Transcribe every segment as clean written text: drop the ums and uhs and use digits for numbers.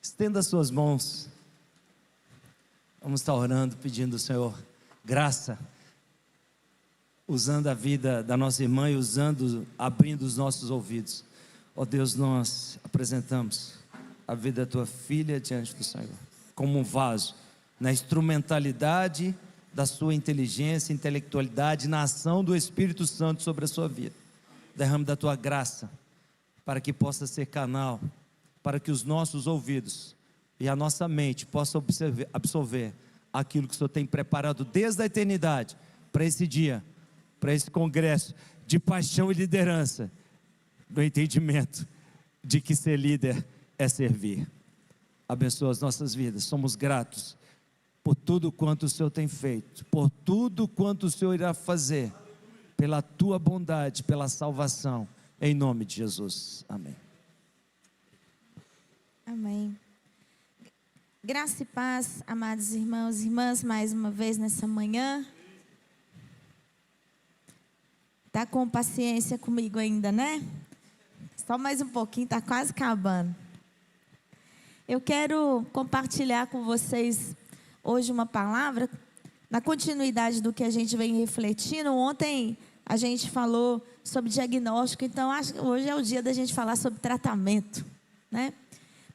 Estenda as suas mãos. Vamos estar orando, pedindo ao Senhor graça, usando a vida da nossa irmã e abrindo os nossos ouvidos. Ó Deus, nós apresentamos a vida da tua filha diante do Senhor, como um vaso, na instrumentalidade da sua inteligência, intelectualidade, na ação do Espírito Santo sobre a sua vida. Derrame da tua graça, para que possa ser canal, para que os nossos ouvidos e a nossa mente possam absorver aquilo que o Senhor tem preparado desde a eternidade, para esse dia, para esse congresso de paixão e liderança, no entendimento de que ser líder é servir. Abençoa as nossas vidas, somos gratos por tudo quanto o Senhor tem feito, por tudo quanto o Senhor irá fazer, pela tua bondade, pela salvação, em nome de Jesus, amém. Amém. Graça e paz, amados irmãos e irmãs, mais uma vez nessa manhã. Está com paciência comigo ainda, né? Só mais um pouquinho, está quase acabando. Eu quero compartilhar com vocês hoje uma palavra, na continuidade do que a gente vem refletindo. Ontem a gente falou sobre diagnóstico, então acho que hoje é o dia da gente falar sobre tratamento, né?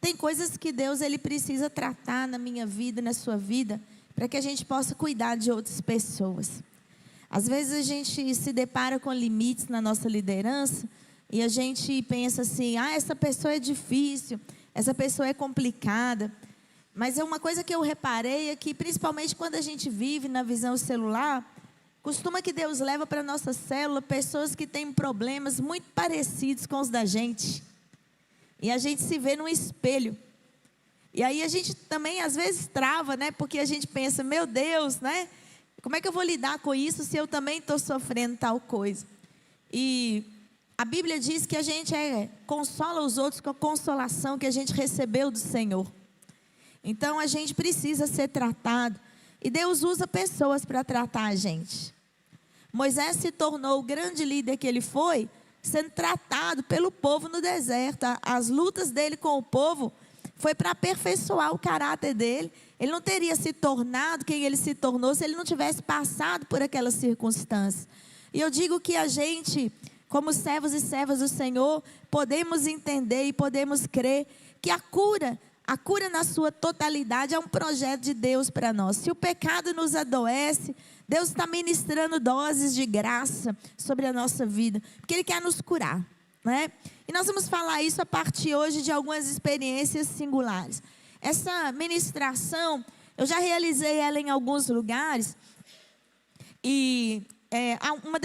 Tem coisas que Deus ele precisa tratar na minha vida, na sua vida, para que a gente possa cuidar de outras pessoas. Às vezes a gente se depara com limites na nossa liderança e a gente pensa assim, essa pessoa é difícil, essa pessoa é complicada. Mas é uma coisa que eu reparei é que, principalmente quando a gente vive na visão celular, costuma que Deus leva para a nossa célula pessoas que têm problemas muito parecidos com os da gente. E a gente se vê num espelho. E aí a gente também às vezes trava, né? Porque a gente pensa, meu Deus, né? Como é que eu vou lidar com isso se eu também estou sofrendo tal coisa? E a Bíblia diz que a gente consola os outros com a consolação que a gente recebeu do Senhor. Então a gente precisa ser tratado. E Deus usa pessoas para tratar a gente. Moisés se tornou o grande líder que ele foi, sendo tratado pelo povo no deserto. As lutas dele com o povo foi para aperfeiçoar o caráter dele. Ele não teria se tornado quem ele se tornou se ele não tivesse passado por aquelas circunstâncias. E eu digo que a gente, como servos e servas do Senhor, podemos entender e podemos crer que a cura na sua totalidade é um projeto de Deus para nós. Se o pecado nos adoece, Deus está ministrando doses de graça sobre a nossa vida, porque Ele quer nos curar, né? E nós vamos falar isso a partir hoje de algumas experiências singulares. Essa ministração, eu já realizei ela em alguns lugares, e uma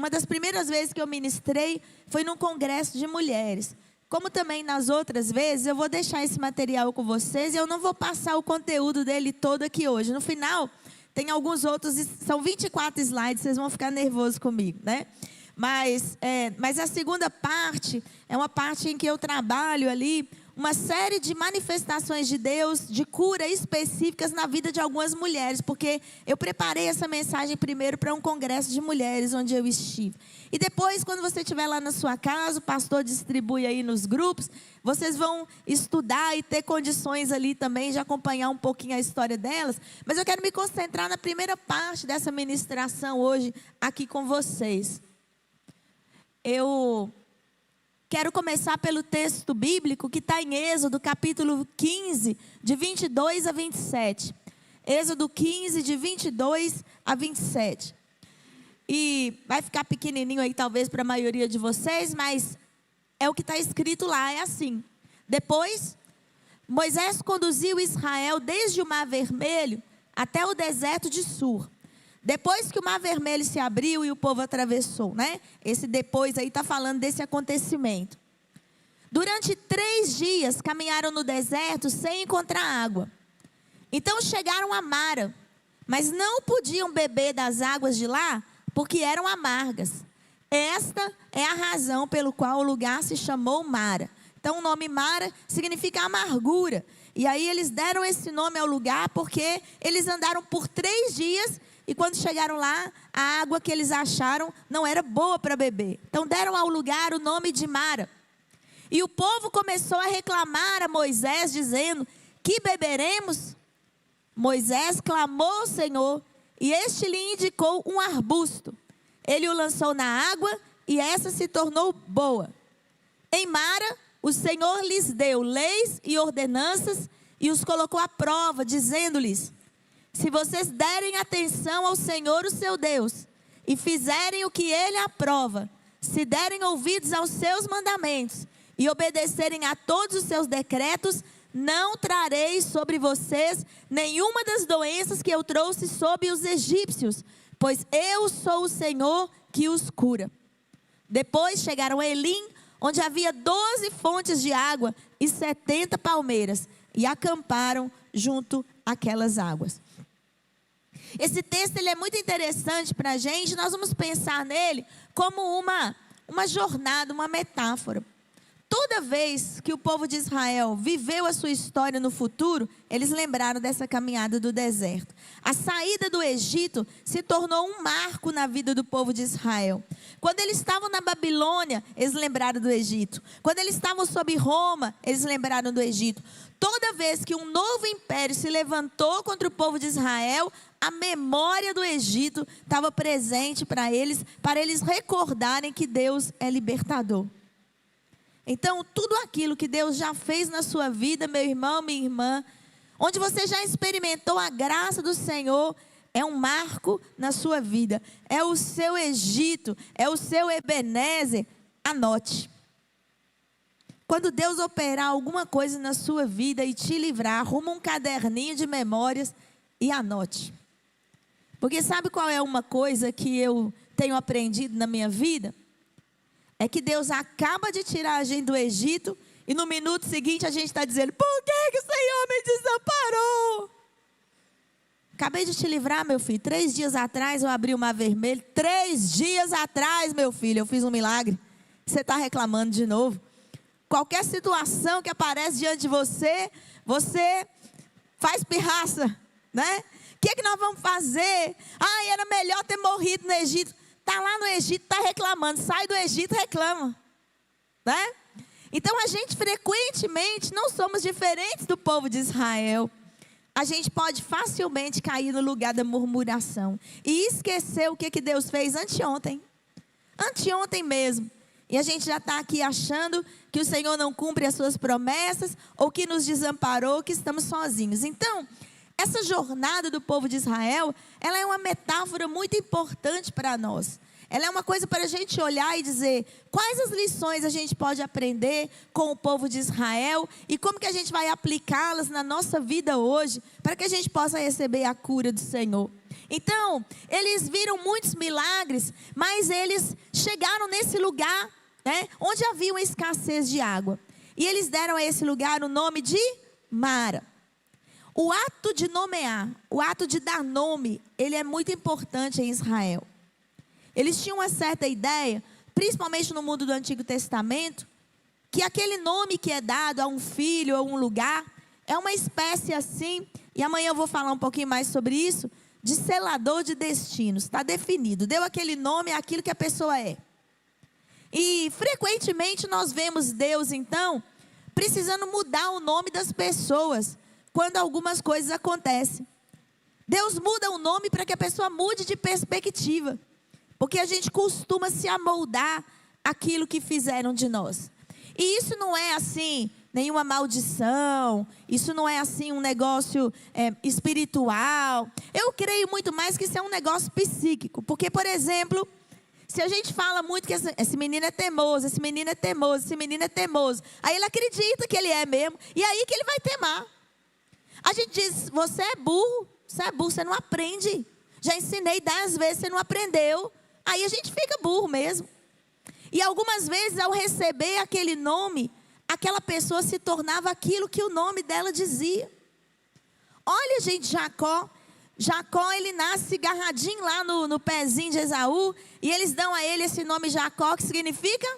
das primeiras vezes que eu ministrei foi num congresso de mulheres. Como também nas outras vezes, eu vou deixar esse material com vocês e eu não vou passar o conteúdo dele todo aqui hoje. No final, tem alguns outros, são 24 slides, vocês vão ficar nervosos comigo, né? Mas a segunda parte é uma parte em que eu trabalho ali uma série de manifestações de Deus, de cura específicas na vida de algumas mulheres, porque eu preparei essa mensagem primeiro para um congresso de mulheres onde eu estive. E depois, quando você estiver lá na sua casa, o pastor distribui aí nos grupos, vocês vão estudar e ter condições ali também de acompanhar um pouquinho a história delas. Mas eu quero me concentrar na primeira parte dessa ministração hoje aqui com vocês. Eu quero começar pelo texto bíblico que está em Êxodo, capítulo 15, de 22 a 27. Êxodo 15, de 22 a 27. E vai ficar pequenininho aí talvez para a maioria de vocês, mas é o que está escrito lá, é assim. Depois, Moisés conduziu Israel desde o Mar Vermelho até o deserto de Sur. Depois que o Mar Vermelho se abriu e o povo atravessou, né? Esse depois aí está falando desse acontecimento. Durante 3 dias caminharam no deserto sem encontrar água. Então chegaram a Mara, mas não podiam beber das águas de lá porque eram amargas. Esta é a razão pelo qual o lugar se chamou Mara. Então o nome Mara significa amargura. E aí eles deram esse nome ao lugar porque eles andaram por 3 dias e quando chegaram lá, a água que eles acharam não era boa para beber. Então deram ao lugar o nome de Mara. E o povo começou a reclamar a Moisés, dizendo: que beberemos? Moisés clamou ao Senhor, e este lhe indicou um arbusto. Ele o lançou na água, e essa se tornou boa. Em Mara, o Senhor lhes deu leis e ordenanças, e os colocou à prova, dizendo-lhes: se vocês derem atenção ao Senhor, o seu Deus, e fizerem o que Ele aprova, se derem ouvidos aos seus mandamentos, e obedecerem a todos os seus decretos, não trarei sobre vocês nenhuma das doenças que eu trouxe sobre os egípcios, pois eu sou o Senhor que os cura. Depois chegaram a Elim, onde havia 12 fontes de água e 70 palmeiras, e acamparam junto àquelas águas. Esse texto ele é muito interessante para a gente. Nós vamos pensar nele como uma jornada, uma metáfora. Toda vez que o povo de Israel viveu a sua história no futuro, eles lembraram dessa caminhada do deserto. A saída do Egito se tornou um marco na vida do povo de Israel. Quando eles estavam na Babilônia, eles lembraram do Egito. Quando eles estavam sob Roma, eles lembraram do Egito. Toda vez que um novo império se levantou contra o povo de Israel, a memória do Egito estava presente para eles recordarem que Deus é libertador. Então, tudo aquilo que Deus já fez na sua vida, meu irmão, minha irmã, onde você já experimentou a graça do Senhor, é um marco na sua vida. É o seu Egito, é o seu Ebenezer. Anote. Quando Deus operar alguma coisa na sua vida e te livrar, arruma um caderninho de memórias e anote. Porque sabe qual é uma coisa que eu tenho aprendido na minha vida? É que Deus acaba de tirar a gente do Egito e no minuto seguinte a gente está dizendo: por que o Senhor me desamparou? Acabei de te livrar, meu filho. 3 dias atrás eu abri o mar vermelho. 3 dias atrás, meu filho, eu fiz um milagre. Você está reclamando de novo. Qualquer situação que aparece diante de você, você faz pirraça, né? O que nós vamos fazer? Era melhor ter morrido no Egito. Está lá no Egito, está reclamando. Sai do Egito, reclama. Né? Então, a gente frequentemente não somos diferentes do povo de Israel. A gente pode facilmente cair no lugar da murmuração. E esquecer o que Deus fez anteontem. Anteontem mesmo. E a gente já está aqui achando que o Senhor não cumpre as suas promessas, ou que nos desamparou, que estamos sozinhos. Então, essa jornada do povo de Israel, ela é uma metáfora muito importante para nós. Ela é uma coisa para a gente olhar e dizer quais as lições a gente pode aprender com o povo de Israel e como que a gente vai aplicá-las na nossa vida hoje, para que a gente possa receber a cura do Senhor. Então, eles viram muitos milagres, mas eles chegaram nesse lugar, né, onde havia uma escassez de água. E eles deram a esse lugar o nome de Mara. O ato de nomear, o ato de dar nome, ele é muito importante em Israel. Eles tinham uma certa ideia, principalmente no mundo do Antigo Testamento, que aquele nome que é dado a um filho ou a um lugar, é uma espécie assim, e amanhã eu vou falar um pouquinho mais sobre isso, de selador de destinos. Está definido, deu aquele nome àquilo que a pessoa é. E frequentemente nós vemos Deus, então, precisando mudar o nome das pessoas, quando algumas coisas acontecem. Deus muda o nome para que a pessoa mude de perspectiva. Porque a gente costuma se amoldar àquilo que fizeram de nós. E isso não é assim, nenhuma maldição. Isso não é assim um negócio espiritual. Eu creio muito mais que isso é um negócio psíquico. Porque, por exemplo, se a gente fala muito que esse menino é teimoso, esse menino é teimoso, esse menino é teimoso. Aí ele acredita que ele é mesmo. E aí que ele vai teimar. A gente diz: você é burro, você não aprende. Já ensinei 10 vezes, você não aprendeu. Aí a gente fica burro mesmo. E algumas vezes, ao receber aquele nome, aquela pessoa se tornava aquilo que o nome dela dizia. Olha, gente, Jacó, ele nasce agarradinho lá no pezinho de Esaú, e eles dão a ele esse nome Jacó, que significa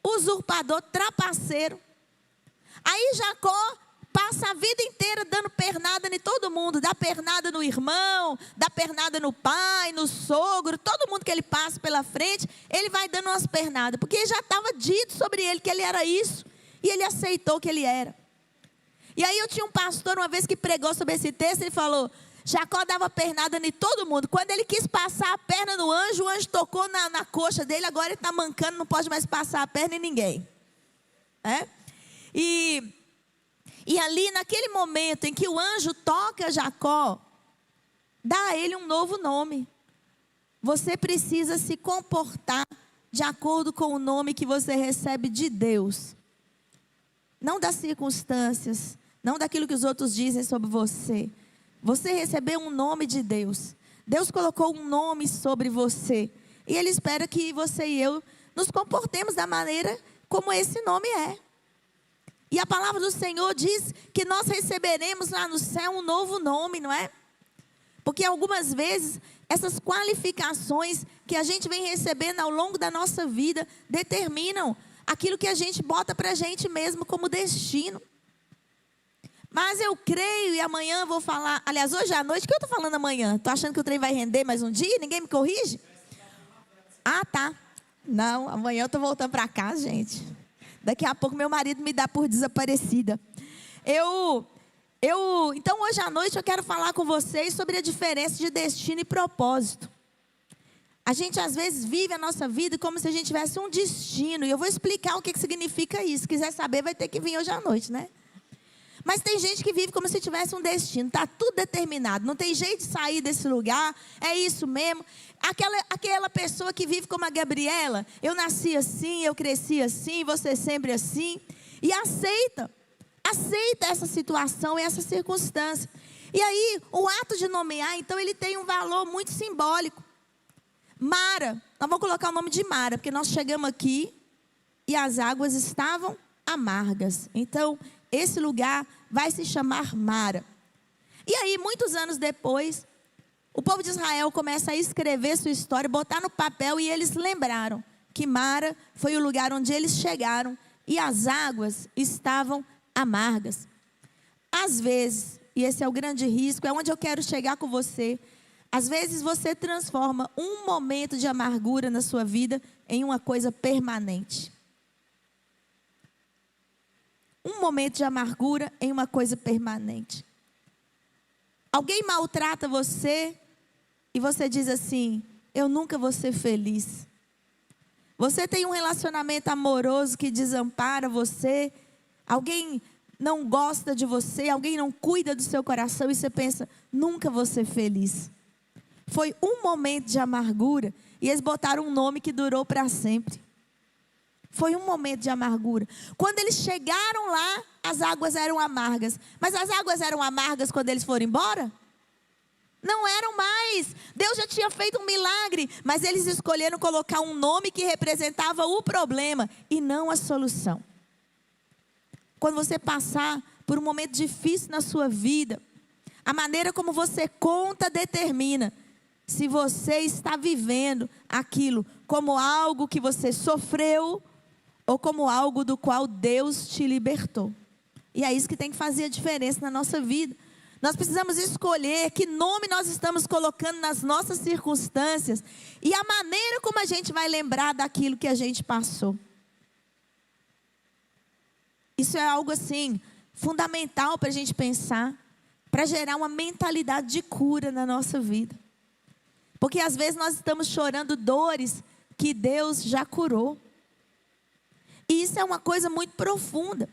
usurpador, trapaceiro. Aí Jacó passa a vida inteira dando pernada em todo mundo. Dá pernada no irmão, dá pernada no pai, no sogro. Todo mundo que ele passa pela frente, ele vai dando umas pernadas. Porque já estava dito sobre ele que ele era isso. E ele aceitou que ele era. E aí eu tinha um pastor uma vez que pregou sobre esse texto. Ele falou, Jacó dava pernada em todo mundo. Quando ele quis passar a perna no anjo, o anjo tocou na coxa dele. Agora ele está mancando, não pode mais passar a perna em ninguém. E ali naquele momento em que o anjo toca Jacó, dá a ele um novo nome. Você precisa se comportar de acordo com o nome que você recebe de Deus. Não das circunstâncias, não daquilo que os outros dizem sobre você. Você recebeu um nome de Deus. Deus colocou um nome sobre você. E Ele espera que você e eu nos comportemos da maneira como esse nome é. E a palavra do Senhor diz que nós receberemos lá no céu um novo nome, não é? Porque algumas vezes essas qualificações que a gente vem recebendo ao longo da nossa vida determinam aquilo que a gente bota para a gente mesmo como destino. Mas eu creio, e amanhã eu vou falar, aliás, hoje à noite, o que eu estou falando amanhã? Estou achando que o trem vai render mais um dia? Ninguém me corrige? Ah, tá. Não, amanhã eu estou voltando para casa, gente. Daqui a pouco meu marido me dá por desaparecida. Então hoje à noite eu quero falar com vocês sobre a diferença de destino e propósito. A gente às vezes vive a nossa vida como se a gente tivesse um destino. E eu vou explicar o que significa isso. Se quiser saber, vai ter que vir hoje à noite, né? Mas tem gente que vive como se tivesse um destino. Está tudo determinado. Não tem jeito de sair desse lugar. É isso mesmo. Aquela pessoa que vive como a Gabriela. Eu nasci assim, eu cresci assim, você sempre assim. E aceita essa situação e essa circunstância. E aí, o ato de nomear, então, ele tem um valor muito simbólico. Mara, nós vamos colocar o nome de Mara, porque nós chegamos aqui e as águas estavam amargas. Então, esse lugar vai se chamar Mara. E aí, muitos anos depois, o povo de Israel começa a escrever sua história, botar no papel, e eles lembraram que Mara foi o lugar onde eles chegaram e as águas estavam amargas. Às vezes, e esse é o grande risco, é onde eu quero chegar com você. Às vezes você transforma um momento de amargura na sua vida em uma coisa permanente. Um momento de amargura em uma coisa permanente. Alguém maltrata você e você diz assim, eu nunca vou ser feliz. Você tem um relacionamento amoroso que desampara você. Alguém não gosta de você, alguém não cuida do seu coração e você pensa, nunca vou ser feliz. Foi um momento de amargura e eles botaram um nome que durou para sempre. Foi um momento de amargura. Quando eles chegaram lá, as águas eram amargas. Mas as águas eram amargas quando eles foram embora? Não eram mais. Deus já tinha feito um milagre, mas eles escolheram colocar um nome que representava o problema e não a solução. Quando você passar por um momento difícil na sua vida, a maneira como você conta determina se você está vivendo aquilo como algo que você sofreu ou como algo do qual Deus te libertou. E é isso que tem que fazer a diferença na nossa vida. Nós precisamos escolher que nome nós estamos colocando nas nossas circunstâncias e a maneira como a gente vai lembrar daquilo que a gente passou. Isso é algo assim, fundamental para a gente pensar, para gerar uma mentalidade de cura na nossa vida. Porque às vezes nós estamos chorando dores que Deus já curou. E isso é uma coisa muito profunda.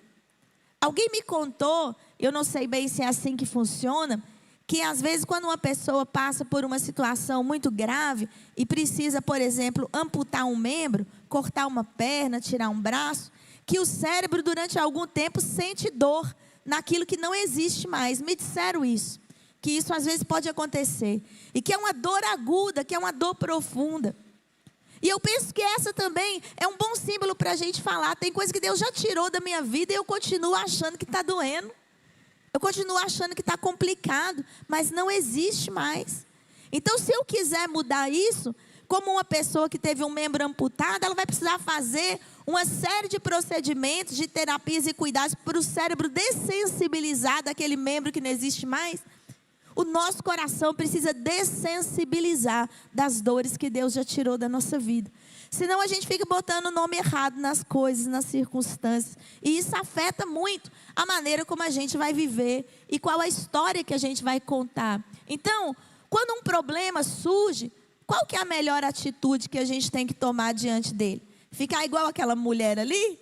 Alguém me contou, eu não sei bem se é assim que funciona, que às vezes quando uma pessoa passa por uma situação muito grave e precisa, por exemplo, amputar um membro, cortar uma perna, tirar um braço, que o cérebro durante algum tempo sente dor naquilo que não existe mais. Me disseram isso, que isso às vezes pode acontecer. E que é uma dor aguda, que é uma dor profunda. E eu penso que essa também é um bom símbolo para a gente falar. Tem coisa que Deus já tirou da minha vida e eu continuo achando que está doendo. Eu continuo achando que está complicado, mas não existe mais. Então, se eu quiser mudar isso, como uma pessoa que teve um membro amputado, ela vai precisar fazer uma série de procedimentos, de terapias e cuidados para o cérebro dessensibilizar daquele membro que não existe mais. O nosso coração precisa dessensibilizar das dores que Deus já tirou da nossa vida. Senão a gente fica botando o nome errado nas coisas, nas circunstâncias. E isso afeta muito a maneira como a gente vai viver e qual a história que a gente vai contar. Então, quando um problema surge, qual que é a melhor atitude que a gente tem que tomar diante dele? Ficar igual aquela mulher ali?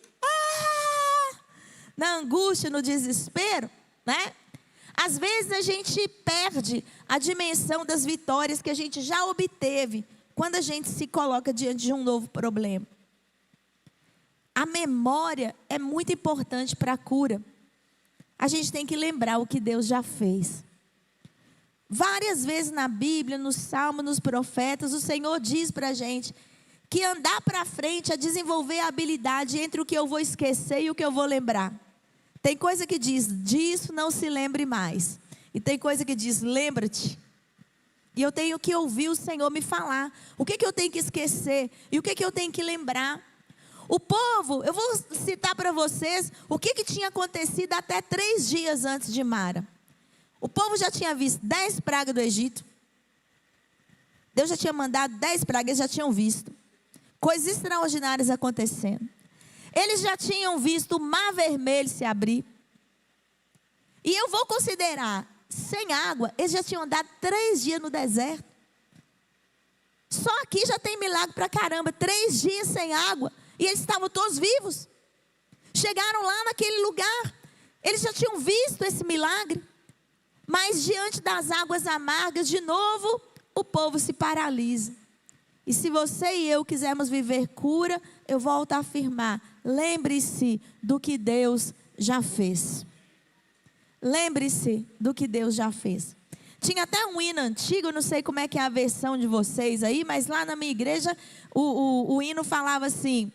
Na angústia, no desespero, né? Às vezes a gente perde a dimensão das vitórias que a gente já obteve quando a gente se coloca diante de um novo problema. A memória é muito importante para a cura. A gente tem que lembrar o que Deus já fez. Várias vezes na Bíblia, nos Salmos, nos profetas, o Senhor diz para a gente que andar para frente é desenvolver a habilidade entre o que eu vou esquecer e o que eu vou lembrar. Tem coisa que diz, disso não se lembre mais. E tem coisa que diz, lembra-te. E eu tenho que ouvir o Senhor me falar. O que eu tenho que esquecer e o que eu tenho que lembrar. O povo, eu vou citar para vocês o que tinha acontecido até 3 dias antes de Mara. O povo já tinha visto 10 pragas do Egito. Deus já tinha mandado 10 pragas, eles já tinham visto. Coisas extraordinárias acontecendo. Eles já tinham visto o mar vermelho se abrir. E eu vou considerar, sem água, eles já tinham andado 3 dias no deserto. Só aqui já tem milagre pra caramba. 3 dias sem água. E eles estavam todos vivos. Chegaram lá naquele lugar. Eles já tinham visto esse milagre. Mas diante das águas amargas, de novo, o povo se paralisa. E se você e eu quisermos viver cura, eu volto a afirmar, lembre-se do que Deus já fez. Lembre-se do que Deus já fez. Tinha até um hino antigo, não sei como é que é a versão de vocês aí, mas lá na minha igreja, o hino falava assim,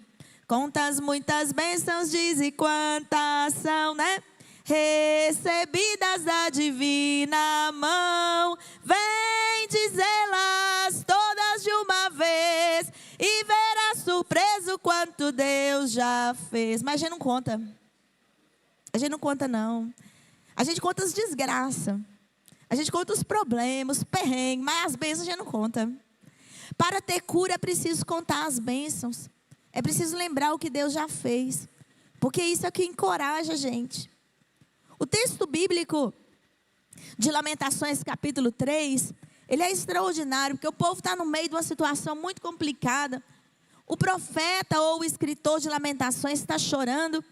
quantas muitas bênçãos diz e quantas são, né? Recebidas da divina mão, vem dizê-las todas de uma vez, e verás surpreso quanto Deus já fez. Mas a gente não conta. A gente não conta não. A gente conta as desgraças. A gente conta os problemas, os perrengues, mas as bênçãos a gente não conta. Para ter cura é preciso contar as bênçãos. É preciso lembrar o que Deus já fez. Porque isso é o que encoraja a gente. O texto bíblico de Lamentações capítulo 3, ele é extraordinário, porque o povo está no meio de uma situação muito complicada. O profeta ou o escritor de Lamentações está chorando,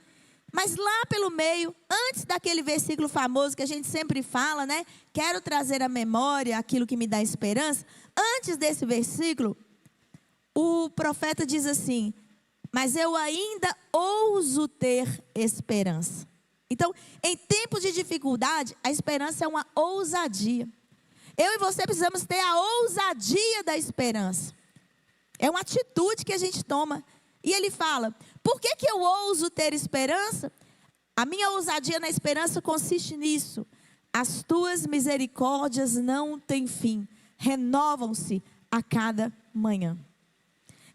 mas lá pelo meio, antes daquele versículo famoso que a gente sempre fala, né? Quero trazer à memória aquilo que me dá esperança. Antes desse versículo, o profeta diz assim, mas eu ainda ouso ter esperança. Então, em tempos de dificuldade, a esperança é uma ousadia. Eu e você precisamos ter a ousadia da esperança. É uma atitude que a gente toma. E ele fala, por que eu ouso ter esperança? A minha ousadia na esperança consiste nisso. As tuas misericórdias não têm fim. Renovam-se a cada manhã.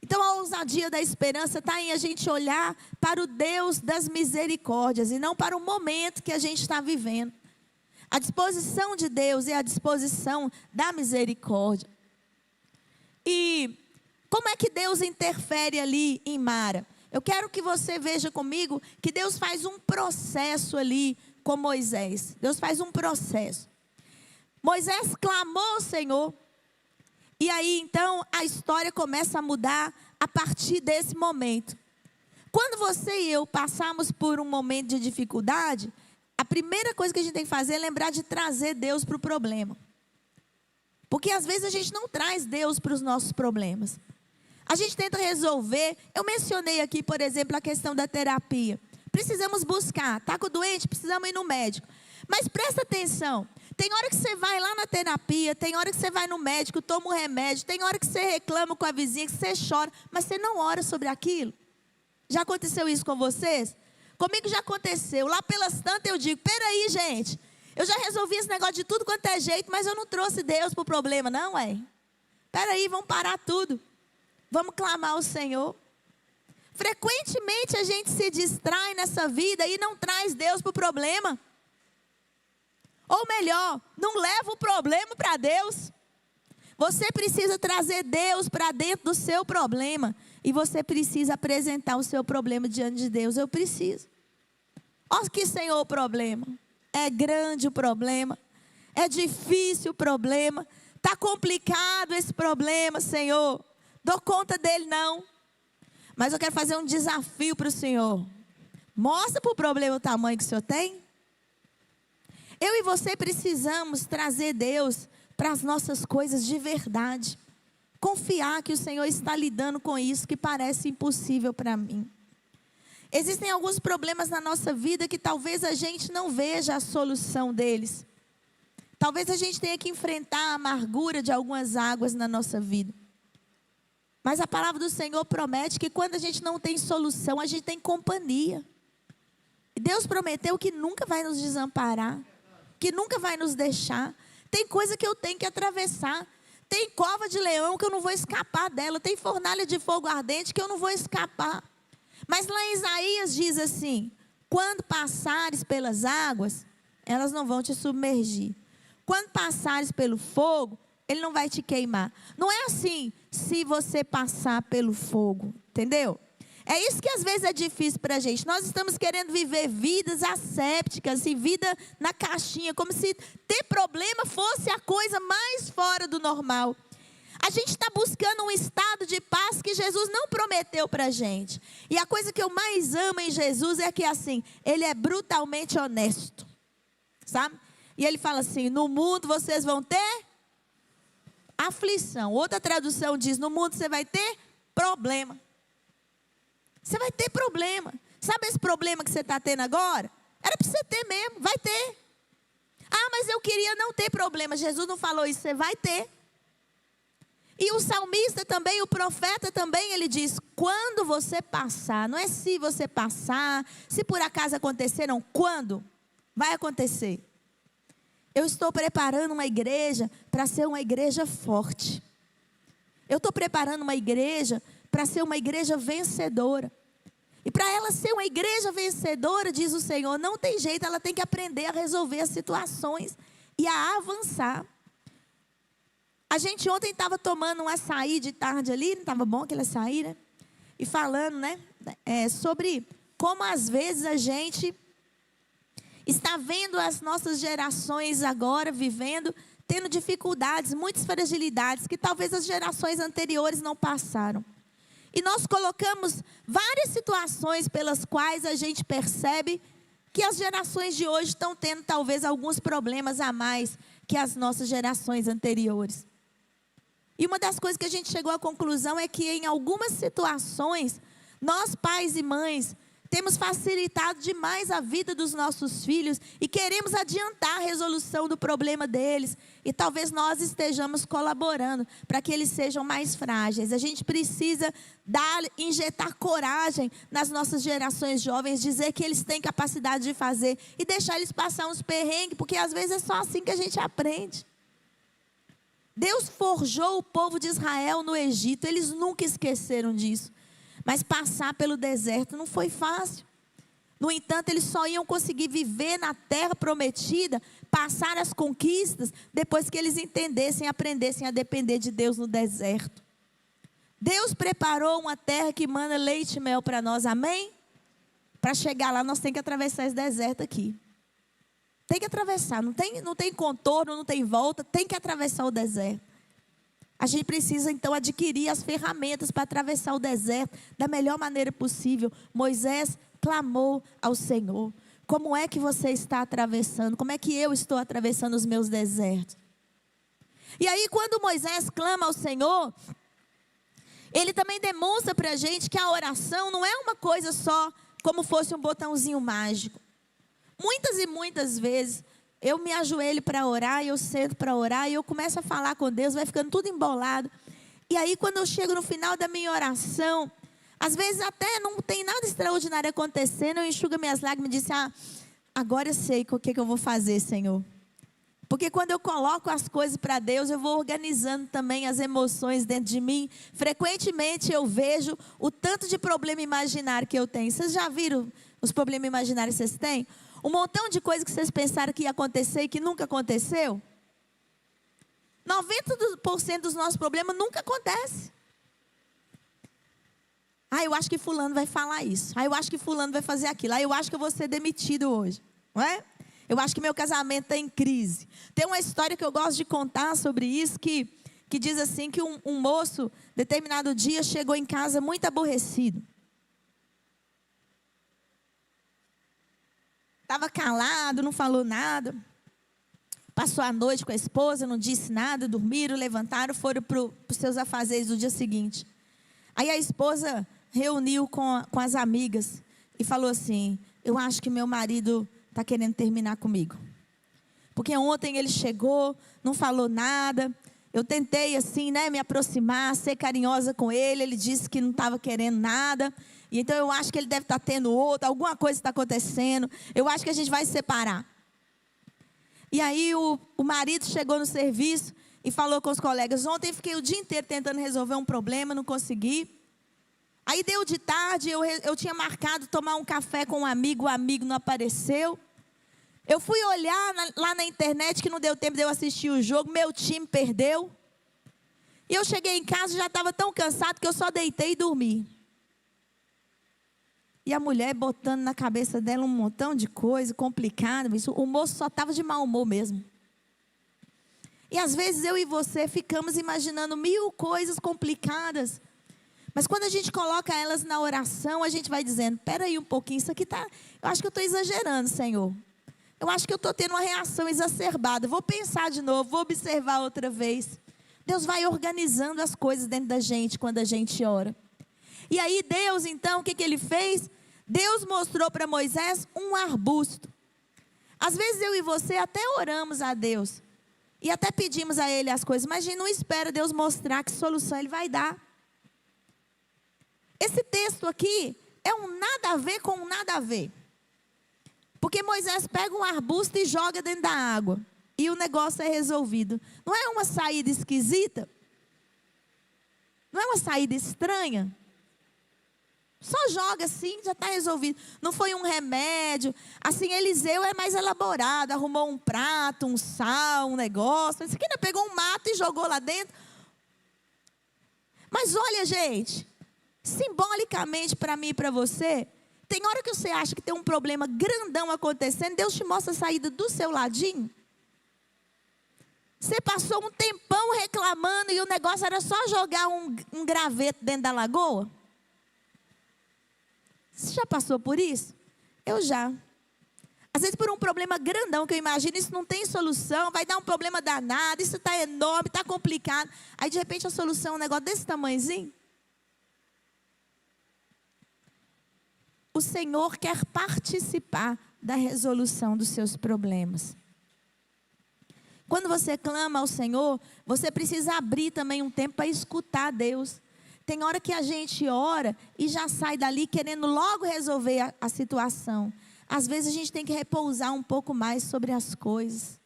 Então a ousadia da esperança está em a gente olhar para o Deus das misericórdias e não para o momento que a gente está vivendo. A disposição de Deus é a disposição da misericórdia. E como é que Deus interfere ali em Mara? Eu quero que você veja comigo que Deus faz um processo ali com Moisés. Deus faz um processo. Moisés clamou ao Senhor. E aí, então, a história começa a mudar a partir desse momento. Quando você e eu passamos por um momento de dificuldade, a primeira coisa que a gente tem que fazer é lembrar de trazer Deus para o problema. Porque às vezes a gente não traz Deus para os nossos problemas. A gente tenta resolver. Eu mencionei aqui, por exemplo, a questão da terapia. Precisamos buscar. Está com o doente? Precisamos ir no médico. Mas presta atenção. Tem hora que você vai lá na terapia, tem hora que você vai no médico, toma um remédio, tem hora que você reclama com a vizinha, que você chora, mas você não ora sobre aquilo. Já aconteceu isso com vocês? Comigo já aconteceu. Lá pelas tantas eu digo, peraí gente, eu já resolvi esse negócio de tudo quanto é jeito, mas eu não trouxe Deus para o problema, não é? Peraí, vamos parar tudo. Vamos clamar ao Senhor. Frequentemente a gente se distrai nessa vida e não traz Deus para o problema. Ou melhor, não leva o problema para Deus. Você precisa trazer Deus para dentro do seu problema. E você precisa apresentar o seu problema diante de Deus. Eu preciso. Olha que, Senhor, o problema. É grande o problema. É difícil o problema. Está complicado esse problema, Senhor. Dou conta dele não. Mas eu quero fazer um desafio para o Senhor. Mostra para o problema o tamanho que o Senhor tem. Eu e você precisamos trazer Deus para as nossas coisas de verdade. Confiar que o Senhor está lidando com isso que parece impossível para mim. Existem alguns problemas na nossa vida que talvez a gente não veja a solução deles. Talvez a gente tenha que enfrentar a amargura de algumas águas na nossa vida. Mas a palavra do Senhor promete que quando a gente não tem solução, a gente tem companhia. E Deus prometeu que nunca vai nos desamparar, que nunca vai nos deixar. Tem coisa que eu tenho que atravessar. Tem cova de leão que eu não vou escapar dela. Tem fornalha de fogo ardente que eu não vou escapar. Mas lá em Isaías diz assim: quando passares pelas águas, elas não vão te submergir. Quando passares pelo fogo, ele não vai te queimar. Não é assim, se você passar pelo fogo, entendeu? É isso que às vezes é difícil para a gente. Nós estamos querendo viver vidas assépticas e vida na caixinha, como se ter problema fosse a coisa mais fora do normal. A gente está buscando um estado de paz que Jesus não prometeu para a gente. E a coisa que eu mais amo em Jesus é que assim, Ele é brutalmente honesto, sabe? E Ele fala assim: no mundo vocês vão ter aflição. Outra tradução diz: no mundo você vai ter problema. Você vai ter problema. Sabe esse problema que você está tendo agora? Era para você ter mesmo, vai ter. Ah, mas eu queria não ter problema. Jesus não falou isso, você vai ter. E o salmista também, o profeta também, ele diz: quando você passar, não é se você passar, se por acaso acontecer, não, quando vai acontecer. Eu estou preparando uma igreja para ser uma igreja forte. Eu estou preparando uma igreja para ser uma igreja vencedora. E para ela ser uma igreja vencedora, diz o Senhor, não tem jeito, ela tem que aprender a resolver as situações e a avançar. A gente ontem estava tomando um açaí de tarde ali, não estava bom aquele açaí, né? E falando, né, sobre como às vezes a gente está vendo as nossas gerações agora vivendo, tendo dificuldades, muitas fragilidades que talvez as gerações anteriores não passaram. E nós colocamos várias situações pelas quais a gente percebe que as gerações de hoje estão tendo talvez alguns problemas a mais que as nossas gerações anteriores. E uma das coisas que a gente chegou à conclusão é que em algumas situações, nós pais e mães temos facilitado demais a vida dos nossos filhos e queremos adiantar a resolução do problema deles. E talvez nós estejamos colaborando para que eles sejam mais frágeis. A gente precisa injetar coragem nas nossas gerações jovens, dizer que eles têm capacidade de fazer e deixar eles passar uns perrengues, porque às vezes é só assim que a gente aprende. Deus forjou o povo de Israel no Egito, eles nunca esqueceram disso. Mas passar pelo deserto não foi fácil. No entanto, eles só iam conseguir viver na terra prometida, passar as conquistas, depois que eles entendessem, aprendessem a depender de Deus no deserto. Deus preparou uma terra que manda leite e mel para nós, amém? Para chegar lá, nós temos que atravessar esse deserto aqui. Tem que atravessar, não tem contorno, não tem volta, tem que atravessar o deserto. A gente precisa então adquirir as ferramentas para atravessar o deserto da melhor maneira possível. Moisés clamou ao Senhor: como é que você está atravessando? Como é que eu estou atravessando os meus desertos? E aí quando Moisés clama ao Senhor, ele também demonstra para a gente que a oração não é uma coisa só como fosse um botãozinho mágico. Muitas e muitas vezes eu me ajoelho para orar, e eu sento para orar, e eu começo a falar com Deus, vai ficando tudo embolado. E aí quando eu chego no final da minha oração, às vezes até não tem nada extraordinário acontecendo, eu enxugo minhas lágrimas e disse: agora eu sei o que eu vou fazer, Senhor. Porque quando eu coloco as coisas para Deus, eu vou organizando também as emoções dentro de mim. Frequentemente eu vejo o tanto de problema imaginário que eu tenho. Vocês já viram os problemas imaginários que vocês têm? Um montão de coisas que vocês pensaram que ia acontecer e que nunca aconteceu. 90% dos nossos problemas nunca acontece. Eu acho que fulano vai falar isso. Eu acho que fulano vai fazer aquilo. Eu acho que eu vou ser demitido hoje. Não é? Eu acho que meu casamento está em crise. Tem uma história que eu gosto de contar sobre isso, que diz assim, que um moço, determinado dia, chegou em casa muito aborrecido. Estava calado, não falou nada. Passou a noite com a esposa, não disse nada, dormiram, levantaram, foram para os seus afazeres do dia seguinte. Aí a esposa reuniu com as amigas e falou assim: eu acho que meu marido está querendo terminar comigo. Porque ontem ele chegou, não falou nada. Eu tentei assim, né, me aproximar, ser carinhosa com ele. Ele disse que não estava querendo nada. E então eu acho que ele deve estar tendo outro, alguma coisa está acontecendo. Eu acho que a gente vai se separar. E aí o marido chegou no serviço e falou com os colegas: ontem fiquei o dia inteiro tentando resolver um problema, não consegui. Aí deu de tarde, eu tinha marcado tomar um café com um amigo, o amigo não apareceu. Eu fui olhar lá na internet, que não deu tempo de eu assistir o jogo, meu time perdeu. E eu cheguei em casa e já estava tão cansado que eu só deitei e dormi. E a mulher botando na cabeça dela um montão de coisa complicada. O moço só estava de mau humor mesmo. E às vezes eu e você ficamos imaginando 1000 coisas complicadas. Mas quando a gente coloca elas na oração, a gente vai dizendo: espera aí um pouquinho, isso aqui está... Eu acho que eu estou exagerando, Senhor. Eu acho que eu estou tendo uma reação exacerbada. Vou pensar de novo, vou observar outra vez. Deus vai organizando as coisas dentro da gente quando a gente ora. E aí Deus, então, o que Ele fez? Deus mostrou para Moisés um arbusto. Às vezes eu e você até oramos a Deus. E até pedimos a Ele as coisas. Mas a gente não espera Deus mostrar que solução Ele vai dar. Esse texto aqui é um nada a ver com um nada a ver. Porque Moisés pega um arbusto e joga dentro da água. E o negócio é resolvido. Não é uma saída esquisita? Não é uma saída estranha? Só joga assim, já está resolvido. Não foi um remédio. Assim, Eliseu é mais elaborado. Arrumou um prato, um sal, um negócio. Isso aqui ainda pegou um mato e jogou lá dentro. Mas olha, gente, simbolicamente para mim e para você, tem hora que você acha que tem um problema grandão acontecendo, Deus te mostra a saída do seu ladinho. Você passou um tempão reclamando e o negócio era só jogar um graveto dentro da lagoa? Você já passou por isso? Eu já. Às vezes por um problema grandão que eu imagino, isso não tem solução, vai dar um problema danado, isso está enorme, está complicado. Aí de repente a solução é um negócio desse tamanhozinho. O Senhor quer participar da resolução dos seus problemas. Quando você clama ao Senhor, você precisa abrir também um tempo para escutar Deus. Tem hora que a gente ora e já sai dali querendo logo resolver a situação. Às vezes a gente tem que repousar um pouco mais sobre as coisas.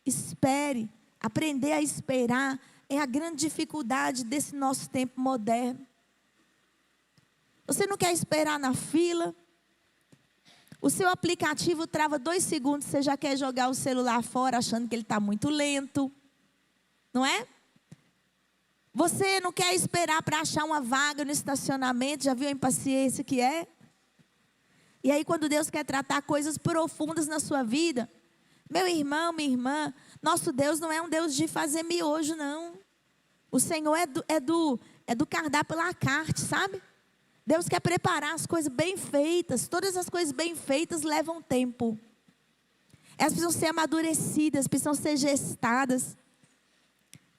Espere. Aprender a esperar é a grande dificuldade desse nosso tempo moderno. Você não quer esperar na fila? O seu aplicativo trava 2 segundos, você já quer jogar o celular fora achando que ele está muito lento. Não é? Você não quer esperar para achar uma vaga no estacionamento, já viu a impaciência que é? E aí quando Deus quer tratar coisas profundas na sua vida, meu irmão, minha irmã, nosso Deus não é um Deus de fazer miojo, não. O Senhor é do cardápio à la carte, sabe? Deus quer preparar as coisas bem feitas. Todas as coisas bem feitas levam tempo. Elas precisam ser amadurecidas, precisam ser gestadas.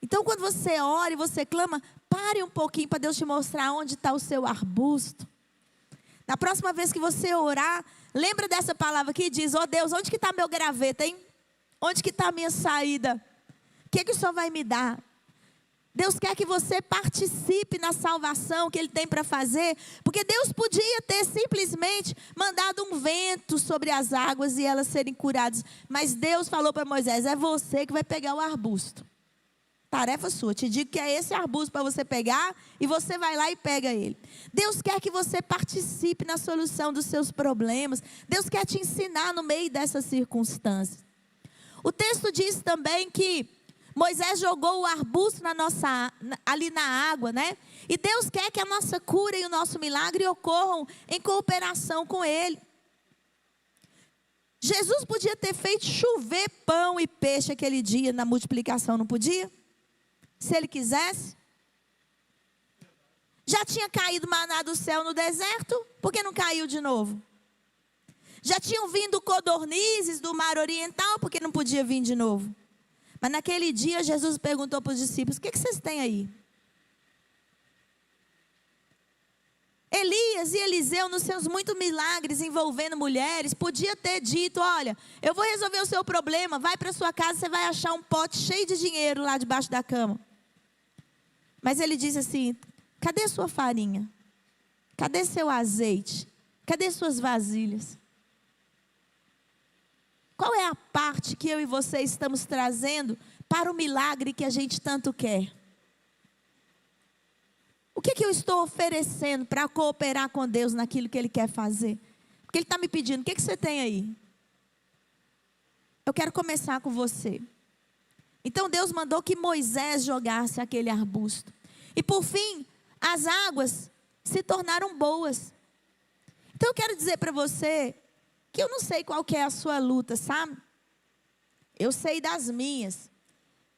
Então, quando você ora e você clama, pare um pouquinho para Deus te mostrar onde está o seu arbusto. Na próxima vez que você orar, lembra dessa palavra que diz: ó Deus, onde que está meu graveto, hein? Onde que está a minha saída? O que o Senhor vai me dar? Deus quer que você participe na salvação que Ele tem para fazer, porque Deus podia ter simplesmente mandado um vento sobre as águas e elas serem curadas, mas Deus falou para Moisés: é você que vai pegar o arbusto. Tarefa sua, te digo que é esse arbusto para você pegar e você vai lá e pega ele. Deus quer que você participe na solução dos seus problemas. Deus quer te ensinar no meio dessas circunstâncias. O texto diz também que Moisés jogou o arbusto ali na água, né? E Deus quer que a nossa cura e o nosso milagre ocorram em cooperação com Ele. Jesus podia ter feito chover pão e peixe aquele dia na multiplicação, não podia? Se Ele quisesse. Já tinha caído maná do céu no deserto, por que não caiu de novo? Já tinham vindo codornizes do mar oriental, por que não podia vir de novo? Mas naquele dia Jesus perguntou para os discípulos: o que vocês têm aí? Elias e Eliseu, nos seus muitos milagres envolvendo mulheres, podia ter dito: olha, eu vou resolver o seu problema, vai para sua casa, você vai achar um pote cheio de dinheiro lá debaixo da cama. Mas ele disse assim: cadê sua farinha? Cadê seu azeite? Cadê suas vasilhas? Qual é a parte que eu e você estamos trazendo para o milagre que a gente tanto quer? O que eu estou oferecendo para cooperar com Deus naquilo que Ele quer fazer? Porque Ele está me pedindo: o que você tem aí? Eu quero começar com você. Então Deus mandou que Moisés jogasse aquele arbusto. E por fim, as águas se tornaram boas. Então eu quero dizer para você que eu não sei qual que é a sua luta, sabe? Eu sei das minhas.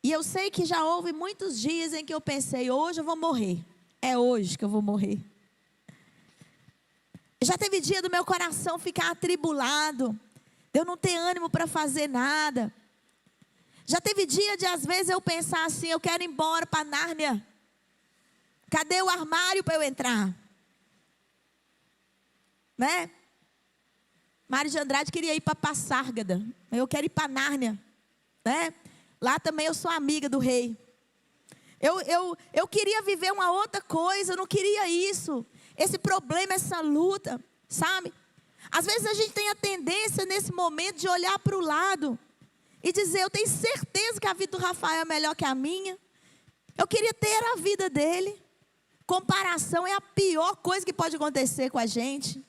E eu sei que já houve muitos dias em que eu pensei: hoje eu vou morrer. É hoje que eu vou morrer. Já teve dia do meu coração ficar atribulado, de eu não ter ânimo para fazer nada. Já teve dia de às vezes eu pensar assim: eu quero ir embora para Nárnia. Cadê o armário para eu entrar? Né? Mário de Andrade queria ir para Passárgada. Eu quero ir para Nárnia. Né? Lá também eu sou amiga do rei. Eu queria viver uma outra coisa, eu não queria isso. Esse problema, essa luta, sabe? Às vezes a gente tem a tendência nesse momento de olhar para o lado e dizer: eu tenho certeza que a vida do Rafael é melhor que a minha. Eu queria ter a vida dele. Comparação é a pior coisa que pode acontecer com a gente.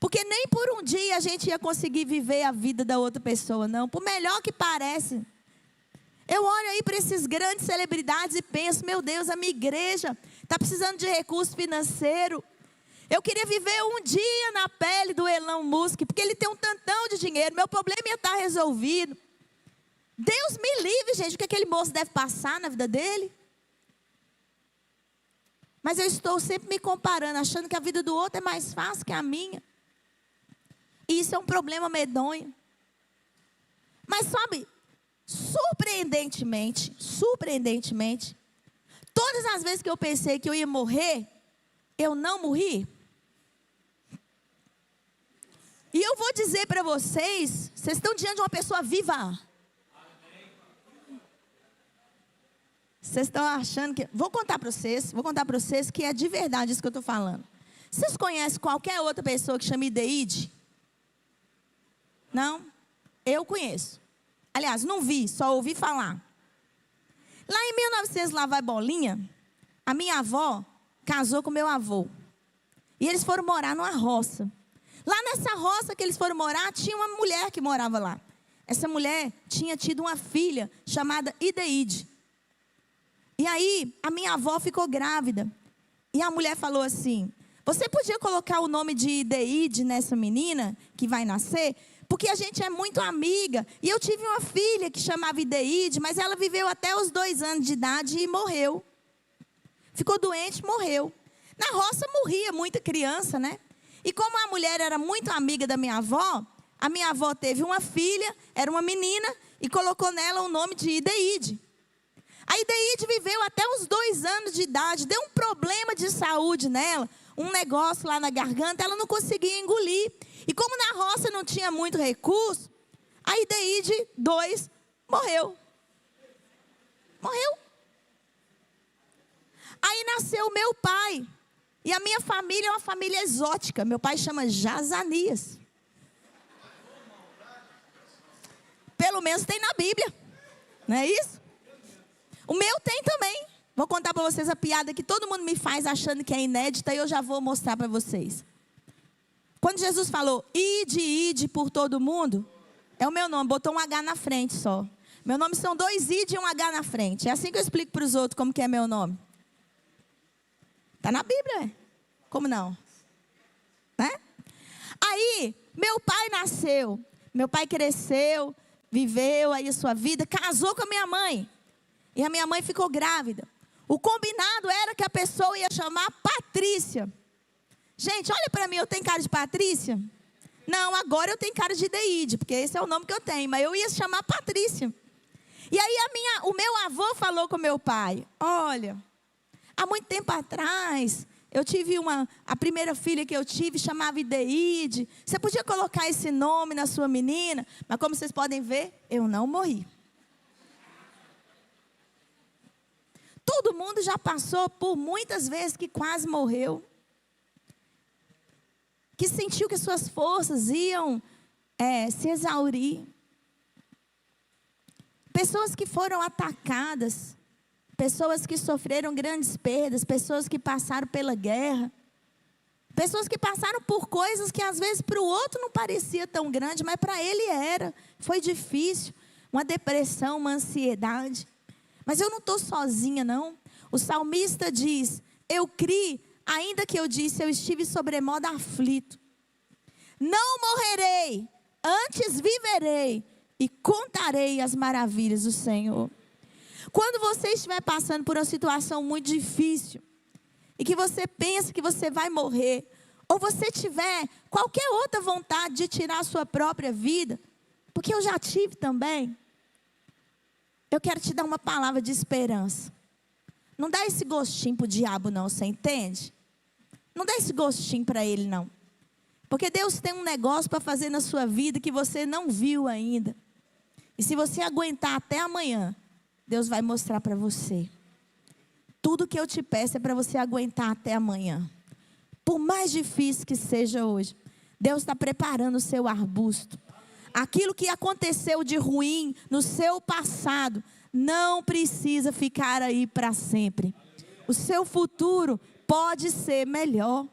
Porque nem por um dia a gente ia conseguir viver a vida da outra pessoa, não. Por melhor que parece. Eu olho aí para esses grandes celebridades e penso: meu Deus, a minha igreja está precisando de recurso financeiro. Eu queria viver um dia na pele do Elon Musk, porque ele tem um tantão de dinheiro, meu problema ia estar resolvido. Deus me livre, gente, o que aquele moço deve passar na vida dele. Mas eu estou sempre me comparando, achando que a vida do outro é mais fácil que a minha. E isso é um problema medonho. Mas sabe, surpreendentemente, todas as vezes que eu pensei que eu ia morrer, eu não morri. E eu vou dizer para vocês, vocês estão diante de uma pessoa viva. Vocês estão achando que... Vou contar para vocês que é de verdade isso que eu estou falando. Vocês conhecem qualquer outra pessoa que chama Ideide? Não? Eu conheço. Aliás, não vi, só ouvi falar. Lá em 1900, lá vai bolinha, a minha avó casou com meu avô. E eles foram morar numa roça. Lá nessa roça que eles foram morar, tinha uma mulher que morava lá. Essa mulher tinha tido uma filha chamada Ideide. E aí, a minha avó ficou grávida. E a mulher falou assim: você podia colocar o nome de Ideide nessa menina que vai nascer? Porque a gente é muito amiga. E eu tive uma filha que chamava Ideide, mas ela viveu até os 2 anos de idade e morreu. Ficou doente, morreu. Na roça morria muita criança, né? E como a mulher era muito amiga da minha avó, a minha avó teve uma filha, era uma menina, e colocou nela o nome de Ideide. A Ideide viveu até os 2 anos de idade, deu um problema de saúde nela, um negócio lá na garganta, ela não conseguia engolir. E como na roça não tinha muito recurso, a Ideide 2 morreu. Morreu. Aí nasceu o meu pai. E a minha família é uma família exótica. Meu pai chama Jazanias. Pelo menos tem na Bíblia. Não é isso? O meu tem também. Vou contar para vocês a piada que todo mundo me faz achando que é inédita. E eu já vou mostrar para vocês. Quando Jesus falou, ide por todo mundo. É o meu nome, botou um H na frente só. Meu nome são 2 ide e um H na frente. É assim que eu explico para os outros como que é meu nome. Está na Bíblia. Como não? Né? Aí, meu pai nasceu. Meu pai cresceu, viveu aí a sua vida, casou com a minha mãe. E a minha mãe ficou grávida. O combinado era que a pessoa ia chamar Patrícia. Gente, olha para mim, eu tenho cara de Patrícia? Não, agora eu tenho cara de Deide, porque esse é o nome que eu tenho. Mas eu ia chamar Patrícia. E aí o meu avô falou com meu pai, olha, há muito tempo atrás, eu tive a primeira filha que eu tive chamava Ideide. Você podia colocar esse nome na sua menina? Mas como vocês podem ver, eu não morri. Todo mundo já passou por muitas vezes que quase morreu. Que sentiu que suas forças iam se exaurir. Pessoas que foram atacadas. Pessoas que sofreram grandes perdas. Pessoas que passaram pela guerra. Pessoas que passaram por coisas que às vezes para o outro não parecia tão grande, mas para ele era. Foi difícil. Uma depressão, uma ansiedade. Mas eu não estou sozinha, não. O salmista diz, eu criei, ainda que eu disse, eu estive sobremodo aflito. Não morrerei, antes viverei e contarei as maravilhas do Senhor. Quando você estiver passando por uma situação muito difícil, e que você pensa que você vai morrer, ou você tiver qualquer outra vontade de tirar a sua própria vida, porque eu já tive também, eu quero te dar uma palavra de esperança. Não dá esse gostinho para o diabo não, você entende? Não dá esse gostinho para ele não. Porque Deus tem um negócio para fazer na sua vida que você não viu ainda. E se você aguentar até amanhã, Deus vai mostrar para você. Tudo que eu te peço é para você aguentar até amanhã. Por mais difícil que seja hoje, Deus está preparando o seu arbusto. Aquilo que aconteceu de ruim no seu passado não precisa ficar aí para sempre. O seu futuro pode ser melhor.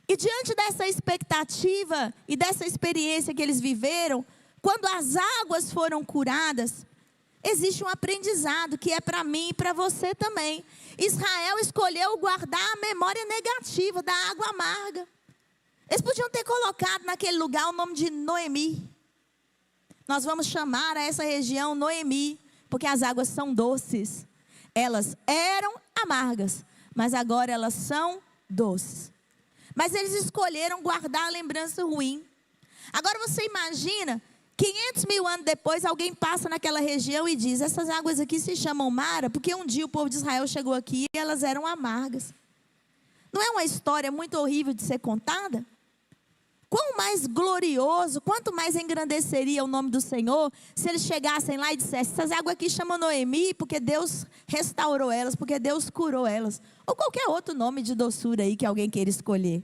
E diante dessa expectativa e dessa experiência que eles viveram, quando as águas foram curadas, existe um aprendizado que é para mim e para você também. Israel escolheu guardar a memória negativa da água amarga. Eles podiam ter colocado naquele lugar o nome de Noemi. Nós vamos chamar a essa região Noemi, porque as águas são doces. Elas eram amargas, mas agora elas são doces. Mas eles escolheram guardar a lembrança ruim. Agora você imagina, 500 mil anos depois, alguém passa naquela região e diz, essas águas aqui se chamam Mara, porque um dia o povo de Israel chegou aqui e elas eram amargas. Não é uma história muito horrível de ser contada? Quão mais glorioso, quanto mais engrandeceria o nome do Senhor, se eles chegassem lá e dissessem, essas águas aqui chamam Noemi, porque Deus restaurou elas, porque Deus curou elas. Ou qualquer outro nome de doçura aí que alguém queira escolher.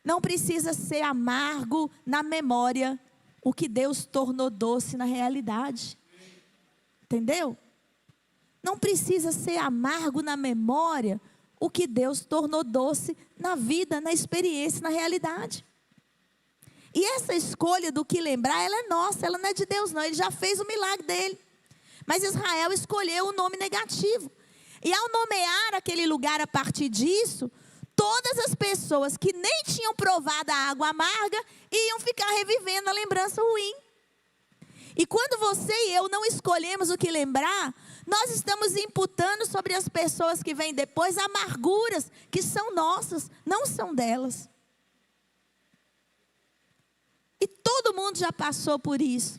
Não precisa ser amargo na memória, o que Deus tornou doce na realidade. Entendeu? Não precisa ser amargo na memória, o que Deus tornou doce na vida, na experiência, na realidade. E essa escolha do que lembrar, ela é nossa, ela não é de Deus não, Ele já fez o milagre dele. Mas Israel escolheu o nome negativo. E ao nomear aquele lugar a partir disso, todas as pessoas que nem tinham provado a água amarga, iam ficar revivendo a lembrança ruim. E quando você e eu não escolhemos o que lembrar, nós estamos imputando sobre as pessoas que vêm depois amarguras que são nossas, não são delas. E todo mundo já passou por isso.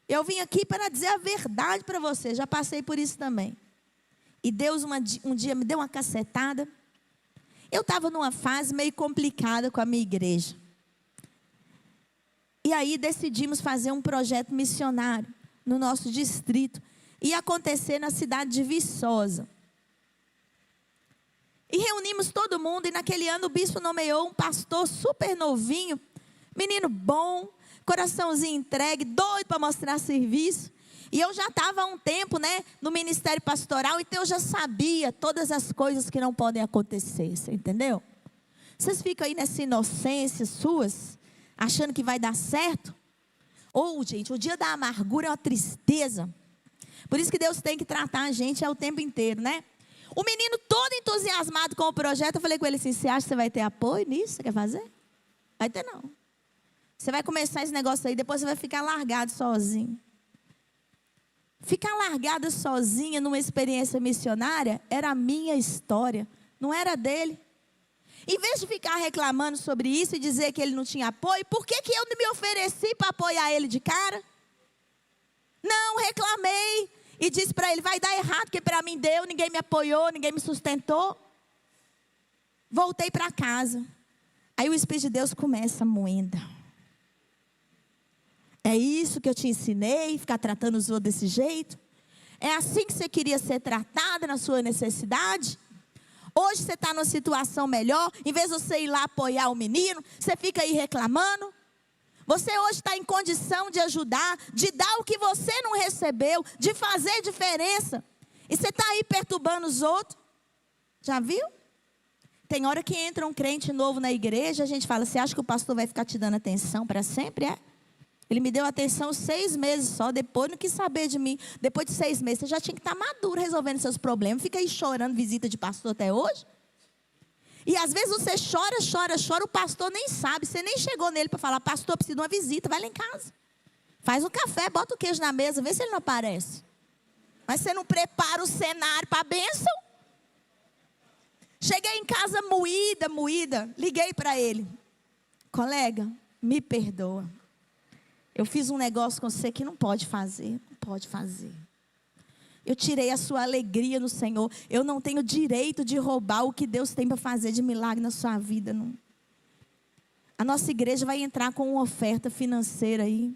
Eu vim aqui para dizer a verdade para você. Já passei por isso também. E Deus um dia me deu uma cacetada. Eu estava numa fase meio complicada com a minha igreja. E aí decidimos fazer um projeto missionário no nosso distrito. ia acontecer na cidade de Viçosa. E reunimos todo mundo, e naquele ano o bispo nomeou um pastor super novinho, menino bom, coraçãozinho entregue, doido para mostrar serviço. E eu já estava há um tempo, né, no ministério pastoral, então eu já sabia todas as coisas que não podem acontecer, você entendeu? Vocês ficam aí nessa inocência suas, achando que vai dar certo? Ou, gente, o dia da amargura é uma tristeza. Por isso que Deus tem que tratar a gente o tempo inteiro, né? O menino todo entusiasmado com o projeto, eu falei com ele assim, você acha que você vai ter apoio nisso? Você quer fazer? Vai ter não. Você vai começar esse negócio aí, depois você vai ficar largado sozinho. Ficar largada sozinha numa experiência missionária era a minha história, não era dele. Em vez de ficar reclamando sobre isso e dizer que ele não tinha apoio, por que eu não me ofereci para apoiar ele de cara? Não, reclamei. E disse para ele, vai dar errado, porque para mim deu, ninguém me apoiou, ninguém me sustentou. Voltei para casa. Aí o Espírito de Deus começa moendo. É isso que eu te ensinei, ficar tratando os outros desse jeito? É assim que você queria ser tratada na sua necessidade? Hoje você está numa situação melhor, em vez de você ir lá apoiar o menino, você fica aí reclamando? Você hoje está em condição de ajudar, de dar o que você não recebeu, de fazer diferença. E você está aí perturbando os outros. Já viu? Tem hora que entra um crente novo na igreja, a gente fala, você acha que o pastor vai ficar te dando atenção para sempre? É? Ele me deu atenção 6 meses só, depois não quis saber de mim. Depois de 6 meses, você já tinha que estar maduro resolvendo seus problemas. Fica aí chorando visita de pastor até hoje. E às vezes você chora, o pastor nem sabe. Você nem chegou nele para falar, pastor, preciso de uma visita, vai lá em casa. Faz um café, bota o queijo na mesa, vê se ele não aparece. Mas você não prepara o cenário para a bênção. Cheguei em casa moída, liguei para ele. Colega, me perdoa. Eu fiz um negócio com você que não pode fazer. Eu tirei a sua alegria no Senhor. Eu não tenho direito de roubar o que Deus tem para fazer de milagre na sua vida. Não. A nossa igreja vai entrar com uma oferta financeira aí.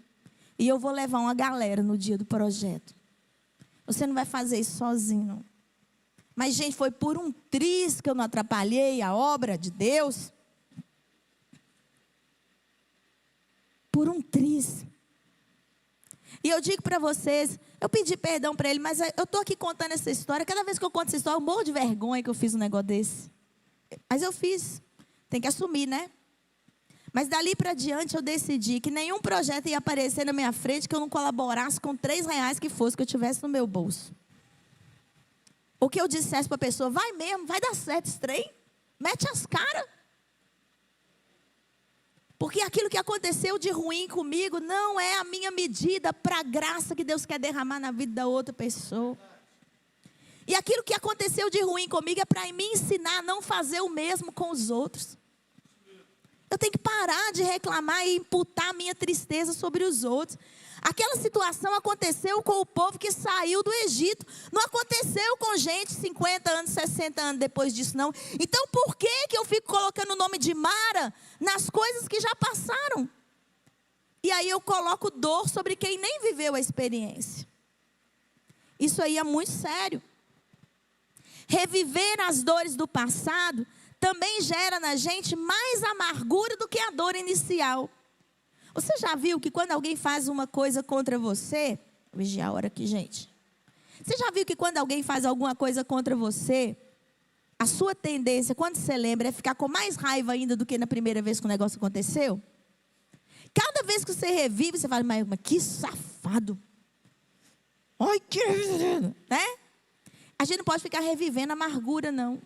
E eu vou levar uma galera no dia do projeto. Você não vai fazer isso sozinho, não. Mas, gente, foi por um triz que eu não atrapalhei a obra de Deus. Por um triz. E eu digo para vocês, eu pedi perdão para ele, mas eu estou aqui contando essa história. Cada vez que eu conto essa história, eu morro de vergonha que eu fiz um negócio desse. Mas eu fiz. Tem que assumir, né? Mas dali para diante eu decidi que nenhum projeto ia aparecer na minha frente que eu não colaborasse com R$3 que fosse, que eu tivesse no meu bolso. O que eu dissesse para a pessoa, vai mesmo, vai dar certo esse trem. Mete as caras. Porque aquilo que aconteceu de ruim comigo não é a minha medida para a graça que Deus quer derramar na vida da outra pessoa. E aquilo que aconteceu de ruim comigo é para me ensinar a não fazer o mesmo com os outros. Eu tenho que parar de reclamar e imputar a minha tristeza sobre os outros. Aquela situação aconteceu com o povo que saiu do Egito. Não aconteceu com gente 50 anos, 60 anos depois disso, não. Então, por que eu fico colocando o nome de Mara nas coisas que já passaram? E aí eu coloco dor sobre quem nem viveu a experiência. Isso aí é muito sério. Reviver as dores do passado também gera na gente mais amargura do que a dor inicial. Você já viu que quando alguém faz uma coisa contra você... Vou vigiar a hora aqui, gente. Você já viu que quando alguém faz alguma coisa contra você, a sua tendência, quando você lembra, é ficar com mais raiva ainda do que na primeira vez que o negócio aconteceu? Cada vez que você revive, você fala, mas que safado. Ai, que... Né? A gente não pode ficar revivendo a amargura, não.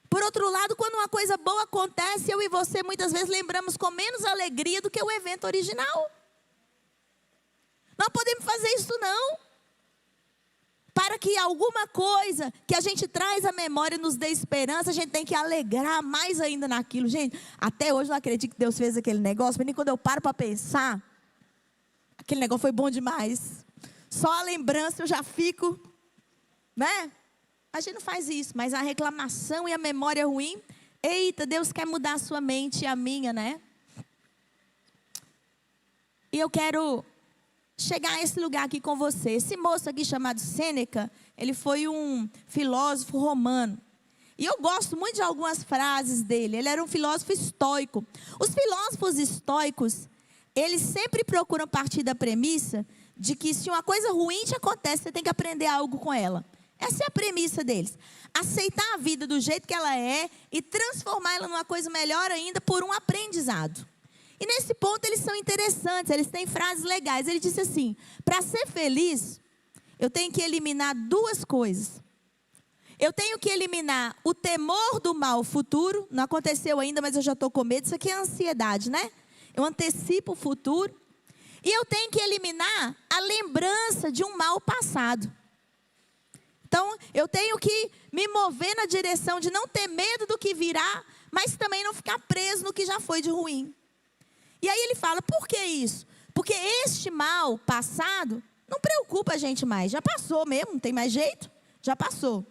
Por outro lado, quando uma coisa boa acontece, eu e você muitas vezes lembramos com menos alegria do que o evento original. Não podemos fazer isso não. Para que alguma coisa que a gente traz à memória nos dê esperança, a gente tem que alegrar mais ainda naquilo. Gente, até hoje eu não acredito que Deus fez aquele negócio, mas nem quando eu paro para pensar, aquele negócio foi bom demais. Só a lembrança eu já fico, né? A gente não faz isso, mas a reclamação e a memória ruim, eita, Deus quer mudar a sua mente e a minha, né? E eu quero chegar a esse lugar aqui com você. Esse moço aqui chamado Sêneca, ele foi um filósofo romano. E eu gosto muito de algumas frases dele. Ele era um filósofo estoico. Os filósofos estoicos, eles sempre procuram partir da premissa de que se uma coisa ruim te acontece, você tem que aprender algo com ela. Essa é a premissa deles. Aceitar a vida do jeito que ela é e transformá-la numa coisa melhor ainda por um aprendizado. E nesse ponto eles são interessantes, eles têm frases legais. Ele disse assim: para ser feliz, eu tenho que eliminar duas coisas. Eu tenho que eliminar o temor do mal futuro. Não aconteceu ainda, mas eu já estou com medo. Isso aqui é ansiedade, né? Eu antecipo o futuro. E eu tenho que eliminar a lembrança de um mal passado. Então, eu tenho que me mover na direção de não ter medo do que virá, mas também não ficar preso no que já foi de ruim. E aí ele fala, por que isso? Porque este mal passado não preocupa a gente mais. Já passou mesmo, não tem mais jeito? Já passou.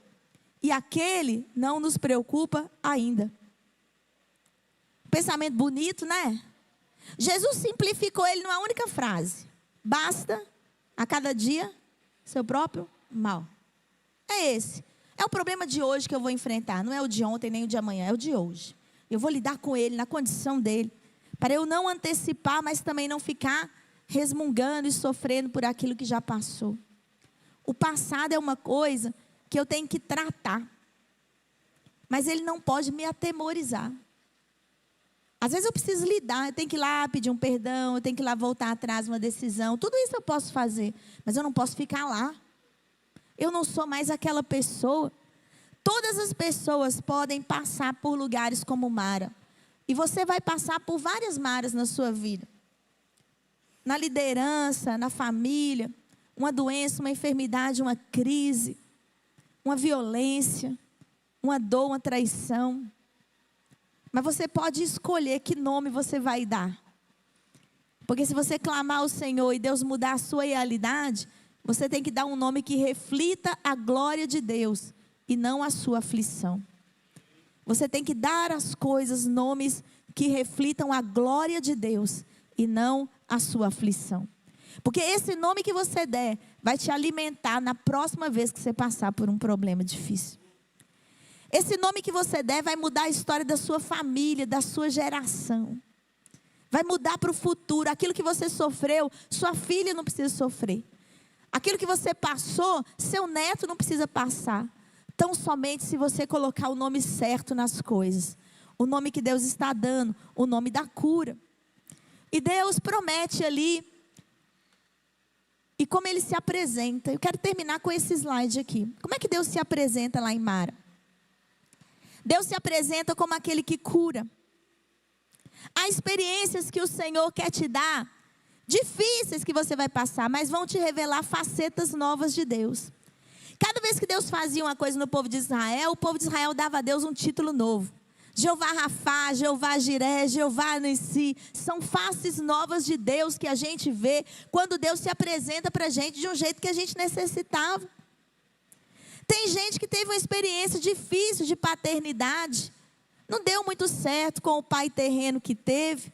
E aquele não nos preocupa ainda. Pensamento bonito, né? Jesus simplificou ele numa única frase. Basta a cada dia seu próprio mal. É esse. É o problema de hoje que eu vou enfrentar. Não é o de ontem nem o de amanhã, é o de hoje. Eu vou lidar com ele, na condição dele. Para eu não antecipar, mas também não ficar resmungando e sofrendo por aquilo que já passou. O passado é uma coisa que eu tenho que tratar. Mas ele não pode me atemorizar. Às vezes eu preciso lidar, eu tenho que ir lá pedir um perdão, eu tenho que ir lá voltar atrás uma decisão. Tudo isso eu posso fazer, mas eu não posso ficar lá. Eu não sou mais aquela pessoa. Todas as pessoas podem passar por lugares como Mara. E você vai passar por várias Maras na sua vida. Na liderança, na família, uma doença, uma enfermidade, uma crise, uma violência, uma dor, uma traição. Mas você pode escolher que nome você vai dar. Porque se você clamar ao Senhor e Deus mudar a sua realidade, você tem que dar um nome que reflita a glória de Deus e não a sua aflição. Você tem que dar às coisas nomes que reflitam a glória de Deus e não a sua aflição. Porque esse nome que você der vai te alimentar na próxima vez que você passar por um problema difícil. Esse nome que você der vai mudar a história da sua família, da sua geração. Vai mudar para o futuro. Aquilo que você sofreu, sua filha não precisa sofrer. Aquilo que você passou, seu neto não precisa passar. Tão somente se você colocar o nome certo nas coisas. O nome que Deus está dando, o nome da cura. E Deus promete ali. E como Ele se apresenta. Eu quero terminar com esse slide aqui. Como é que Deus se apresenta lá em Mara? Deus se apresenta como aquele que cura. Há experiências que o Senhor quer te dar, difíceis que você vai passar, mas vão te revelar facetas novas de Deus. Cada vez que Deus fazia uma coisa no povo de Israel, o povo de Israel dava a Deus um título novo. Jeová Rafá, Jeová Jiré, Jeová Nissi. São faces novas de Deus que a gente vê quando Deus se apresenta para a gente de um jeito que a gente necessitava. Tem gente que teve uma experiência difícil de paternidade. Não deu muito certo com o pai terreno que teve.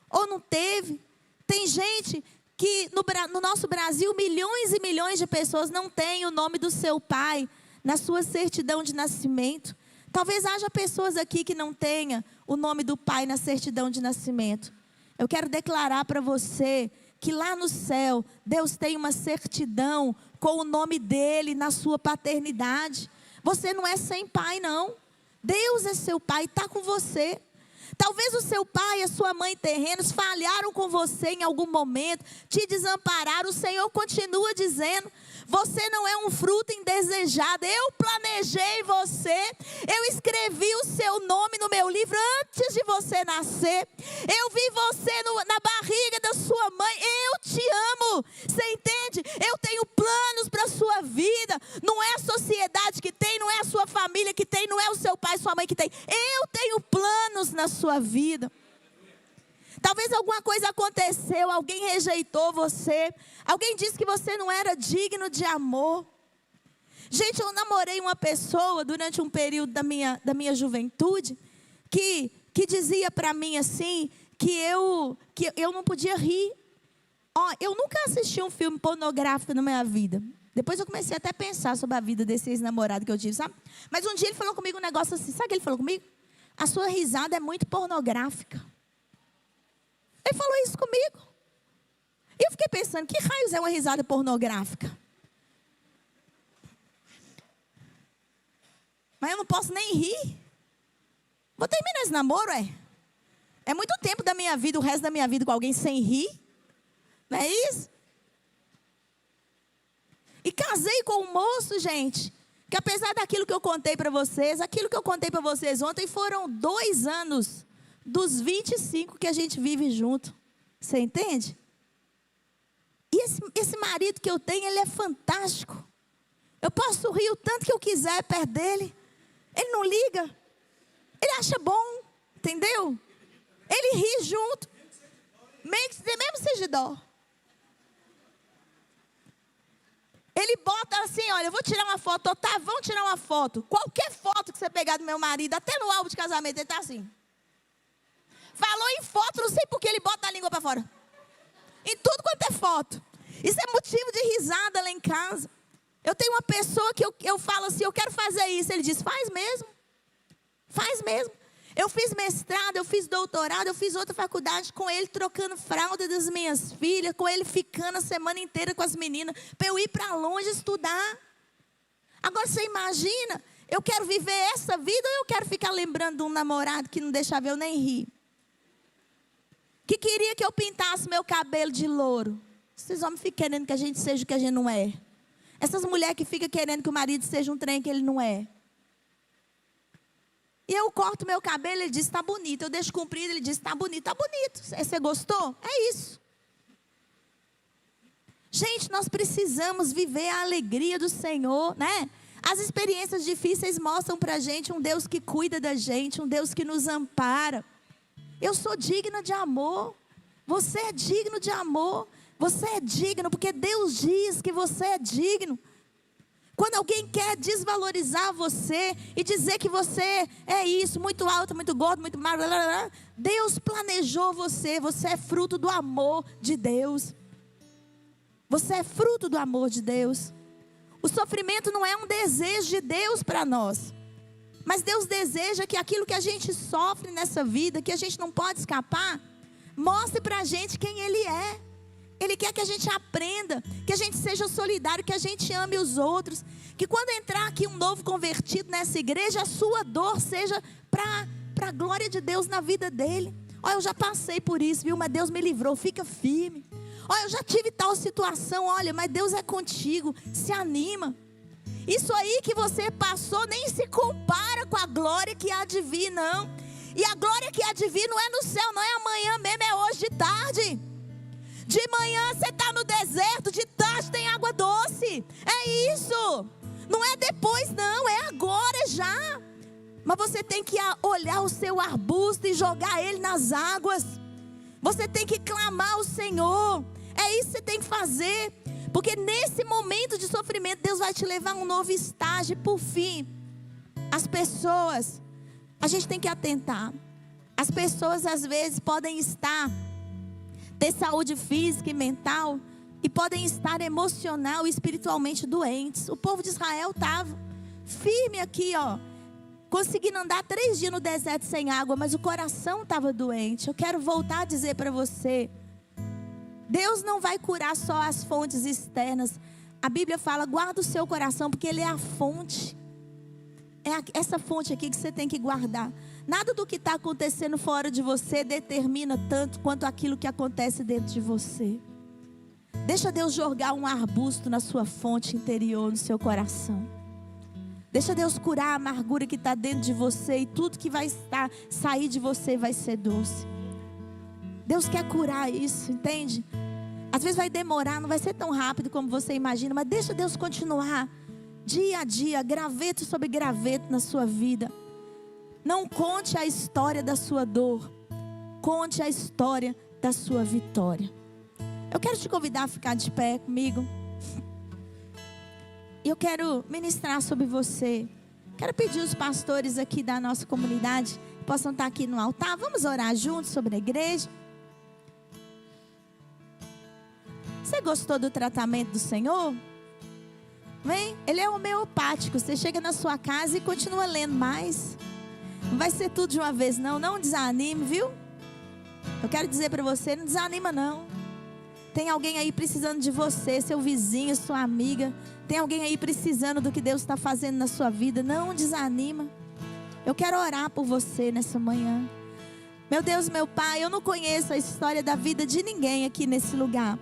Ou não teve. Tem gente que no nosso Brasil, milhões e milhões de pessoas não têm o nome do seu pai na sua certidão de nascimento. Talvez haja pessoas aqui que não tenham o nome do pai na certidão de nascimento. Eu quero declarar para você que lá no céu, Deus tem uma certidão com o nome dele na sua paternidade. Você não é sem pai, não. Deus é seu pai e está com você. Talvez o seu pai e a sua mãe terrenos falharam com você em algum momento, te desampararam. O Senhor continua dizendo, você não é um fruto indesejado. Eu planejei você. Eu escrevi o seu nome no meu livro antes de você nascer. Eu vi você na barriga da sua mãe. Eu te amo. Você entende? Eu tenho planos para a sua vida. Não é a sociedade que tem, não é a sua família que tem, não é o seu pai e sua mãe que tem. Eu tenho planos na sua vida. Talvez alguma coisa aconteceu, alguém rejeitou você, alguém disse que você não era digno de amor. Gente, eu namorei uma pessoa durante um período da minha juventude, que dizia para mim assim, que eu não podia rir. Ó, eu nunca assisti um filme pornográfico na minha vida. Depois eu comecei até a pensar sobre a vida desse ex-namorado que eu tive, sabe? Mas um dia ele falou comigo um negócio assim. Sabe o que ele falou comigo? A sua risada é muito pornográfica. Ele falou isso comigo. E eu fiquei pensando, que raios é uma risada pornográfica? Mas eu não posso nem rir. Vou terminar esse namoro, é muito tempo da minha vida, o resto da minha vida com alguém sem rir. Não é isso? E casei com um moço, gente, que apesar daquilo que eu contei para vocês, aquilo que eu contei para vocês ontem, foram 2 anos dos 25 que a gente vive junto. Você entende? E esse marido que eu tenho, ele é fantástico. Eu posso rir o tanto que eu quiser perto dele. Ele não liga. Ele acha bom, entendeu? Ele ri junto. Mesmo seja dó. Ele bota assim, olha, eu vou tirar uma foto. Tá, vamos tirar uma foto. Qualquer foto que você pegar do meu marido, até no álbum de casamento, ele tá assim. Falou em foto, não sei por que ele bota a língua para fora. Em tudo quanto é foto. Isso é motivo de risada lá em casa. Eu tenho uma pessoa que eu falo assim, eu quero fazer isso. Ele diz, faz mesmo. Faz mesmo. Eu fiz mestrado, eu fiz doutorado, eu fiz outra faculdade com ele, trocando fralda das minhas filhas, com ele ficando a semana inteira com as meninas, para eu ir para longe estudar. Agora você imagina, eu quero viver essa vida ou eu quero ficar lembrando de um namorado que não deixava eu nem rir? Que queria que eu pintasse meu cabelo de louro. Esses homens ficam querendo que a gente seja o que a gente não é. Essas mulheres que ficam querendo que o marido seja um trem que ele não é. E eu corto meu cabelo, ele diz, está bonito. Eu deixo comprido, ele diz, está bonito. Está bonito. Você gostou? É isso. Gente, nós precisamos viver a alegria do Senhor, né? As experiências difíceis mostram para a gente um Deus que cuida da gente, um Deus que nos ampara. Eu sou digna de amor. Você é digno de amor. Você é digno porque Deus diz que você é digno. Quando alguém quer desvalorizar você e dizer que você é isso, muito alto, muito gordo, muito magro, Deus planejou você. Você é fruto do amor de Deus. Você é fruto do amor de Deus. O sofrimento não é um desejo de Deus para nós. Mas Deus deseja que aquilo que a gente sofre nessa vida, que a gente não pode escapar, mostre para a gente quem Ele é. Ele quer que a gente aprenda, que a gente seja solidário, que a gente ame os outros. Que quando entrar aqui um novo convertido nessa igreja, a sua dor seja para a glória de Deus na vida dele. Olha, eu já passei por isso, viu? Mas Deus me livrou, fica firme. Olha, eu já tive tal situação, olha, mas Deus é contigo, se anima. Isso aí que você passou nem se compara com a glória que há de vir, não. E a glória que há de vir não é no céu, não é amanhã mesmo, é hoje de tarde. De manhã você está no deserto, de tarde tem água doce. É isso. Não é depois não, é agora já. Mas você tem que olhar o seu arbusto e jogar ele nas águas. Você tem que clamar ao Senhor. É isso que você tem que fazer. Porque nesse momento de sofrimento, Deus vai te levar a um novo estágio. E por fim, as pessoas, a gente tem que atentar. As pessoas às vezes podem ter saúde física e mental, e podem estar emocional e espiritualmente doentes. O povo de Israel estava firme aqui, ó, conseguindo andar 3 dias no deserto sem água, mas o coração estava doente. Eu quero voltar a dizer para você, Deus não vai curar só as fontes externas. A Bíblia fala, guarda o seu coração, porque ele é a fonte. É essa fonte aqui que você tem que guardar. Nada do que está acontecendo fora de você determina tanto quanto aquilo que acontece dentro de você. Deixa Deus jogar um arbusto na sua fonte interior, no seu coração. Deixa Deus curar a amargura que está dentro de você, e tudo que vai sair de você vai ser doce. Deus quer curar isso, entende? Às vezes vai demorar, não vai ser tão rápido como você imagina, mas deixa Deus continuar dia a dia, graveto sobre graveto na sua vida. Não conte a história da sua dor, conte a história da sua vitória. Eu quero te convidar a ficar de pé comigo. E eu quero ministrar sobre você. Quero pedir os pastores aqui da nossa comunidade que possam estar aqui no altar. Vamos orar juntos sobre a igreja. Você gostou do tratamento do Senhor? Vem, Ele é homeopático. Você chega na sua casa e continua lendo mais. Não vai ser tudo de uma vez não. Não desanime, viu? Eu quero dizer para você, não desanima não. Tem alguém aí precisando de você, seu vizinho, sua amiga. Tem alguém aí precisando do que Deus está fazendo na sua vida. Não desanima. Eu quero orar por você nessa manhã. Meu Deus, meu Pai, eu não conheço a história da vida de ninguém aqui nesse lugar.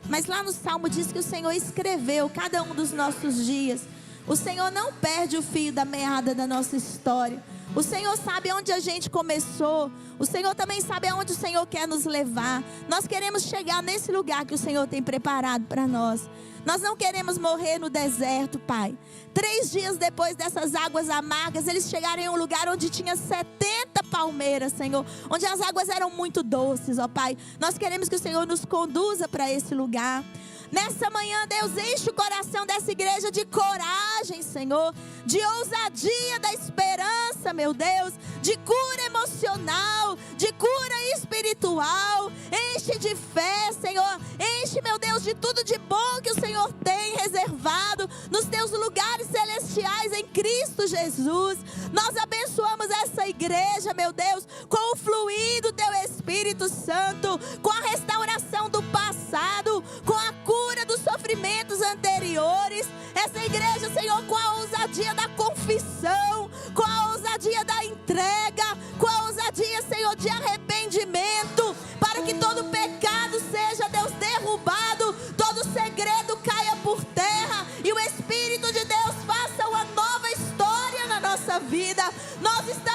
Mas lá no Salmo diz que o Senhor escreveu cada um dos nossos dias. O Senhor não perde o fio da meada da nossa história. O Senhor sabe onde a gente começou. O Senhor também sabe aonde o Senhor quer nos levar. Nós queremos chegar nesse lugar que o Senhor tem preparado para nós. Nós não queremos morrer no deserto, Pai. 3 dias depois dessas águas amargas, eles chegaram em um lugar onde tinha 70 palmeiras, Senhor. Onde as águas eram muito doces, ó Pai. Nós queremos que o Senhor nos conduza para esse lugar. Nessa manhã, Deus, enche o coração dessa igreja de coragem, Senhor. De ousadia da esperança, meu Deus. De cura emocional, de cura espiritual. Enche de fé, Senhor. Enche, meu Deus, de tudo de bom que o Senhor tem reservado nos teus lugares celestiais em Cristo Jesus. Nós abençoamos essa igreja, meu Deus, com o fluir do teu Espírito Santo, com a restauração do passado, com a cura dos sofrimentos anteriores. Essa igreja, Senhor, com a ousadia da confissão, com a ousadia da entrega, com a ousadia, Senhor, de arrependimento, para que todo pecado seja, Deus, derrubado, todo segredo caia por terra e o Espírito de Deus faça uma nova história na nossa vida. Nós estamos